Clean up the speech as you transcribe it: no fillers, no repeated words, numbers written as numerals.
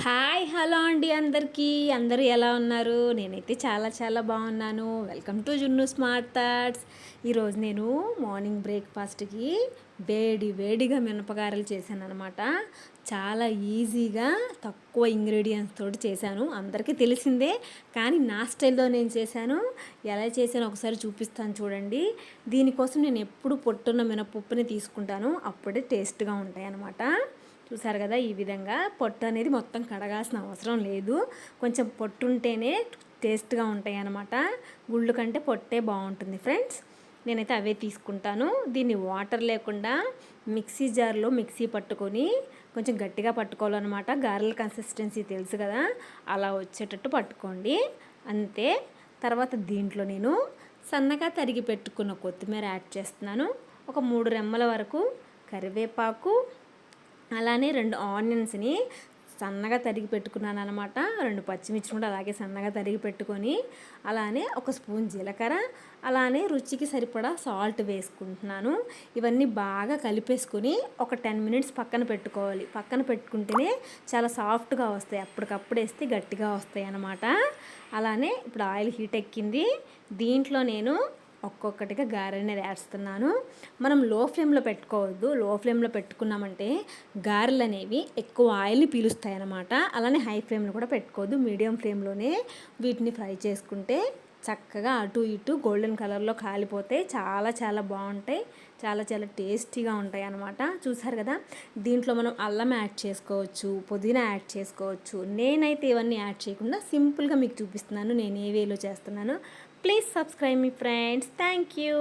Hi hello అండి అందరూ ఎలా ఉన్నారు? నేనైతే చాలా చాలా బాగున్నాను. వెల్కమ్ టు జున్ను స్మార్ట్ థాట్స్. ఈరోజు నేను మార్నింగ్ బ్రేక్ఫాస్ట్కి వేడిగా మినపగారెలు చేశాను అనమాట. చాలా ఈజీగా తక్కువ ఇంగ్రీడియంట్స్ తోటి చేశాను. అందరికీ తెలిసిందే, కానీ నా స్టైల్లో నేను చేశాను. ఎలా చేశానో ఒకసారి చూపిస్తాను చూడండి. దీనికోసం నేను ఎప్పుడు పొట్టున్న మినపప్పుని తీసుకుంటాను, అప్పుడే టేస్ట్గా ఉంటాయి అన్నమాట. చూసారు కదా, ఈ విధంగా పొట్టు అనేది మొత్తం కడగాల్సిన అవసరం లేదు. కొంచెం పొట్టు ఉంటేనే టేస్ట్గా ఉంటాయి అన్నమాట. గుళ్ళు కంటే పొట్టే బాగుంటుంది ఫ్రెండ్స్. నేనైతే అవే తీసుకుంటాను. దీన్ని వాటర్ లేకుండా మిక్సీ జార్లో మిక్సీ పట్టుకొని కొంచెం గట్టిగా పట్టుకోవాలన్నమాట. గారెల కన్సిస్టెన్సీ తెలుసు కదా, అలా వచ్చేటట్టు పట్టుకోండి అంతే. తర్వాత దీంట్లో నేను సన్నగా తరిగి పెట్టుకున్న కొత్తిమీర యాడ్ చేస్తున్నాను. ఒక 3 రెమ్మల వరకు కరివేపాకు, అలానే 2 ఆనియన్స్ని సన్నగా తరిగి పెట్టుకున్నాను అనమాట. 2 పచ్చిమిర్చి కూడా అలాగే సన్నగా తరిగి పెట్టుకొని, అలానే ఒక స్పూన్ జీలకర్ర, అలానే రుచికి సరిపడా సాల్ట్ వేసుకుంటున్నాను. ఇవన్నీ బాగా కలిపేసుకొని ఒక 10 మినిట్స్ పక్కన పెట్టుకోవాలి. పక్కన పెట్టుకుంటేనే చాలా సాఫ్ట్గా వస్తాయి. అప్పటికప్పుడు వేస్తే గట్టిగా వస్తాయి అన్నమాట. అలానే ఇప్పుడు ఆయిల్ హీట్ ఎక్కింది. దీంట్లో నేను ఒక్కొక్కటిగా గారె అనేది వేస్తున్నాను. మనం లో ఫ్లేమ్లో పెట్టుకోవద్దు. లో ఫ్లేమ్లో పెట్టుకున్నామంటే గారెలు అనేవి ఎక్కువ ఆయిల్ని పీలుస్తాయి అన్నమాట. అలానే హై ఫ్లేమ్లో కూడా పెట్టుకోవద్దు. మీడియం ఫ్లేమ్లోనే వీటిని ఫ్రై చేసుకుంటే చక్కగా అటు ఇటు గోల్డెన్ కలర్లో కాలిపోతే చాలా చాలా బాగుంటాయి. చాలా చాలా టేస్టీగా ఉంటాయి అన్నమాట. చూసారు కదా, దీంట్లో మనం అల్లం యాడ్ చేసుకోవచ్చు, పుదీనా యాడ్ చేసుకోవచ్చు. నేనైతే ఇవన్నీ యాడ్ చేయకుండా సింపుల్గా మీకు చూపిస్తున్నాను నేను ఏ వేలో చేస్తున్నాను. Please subscribe me friends. Thank you.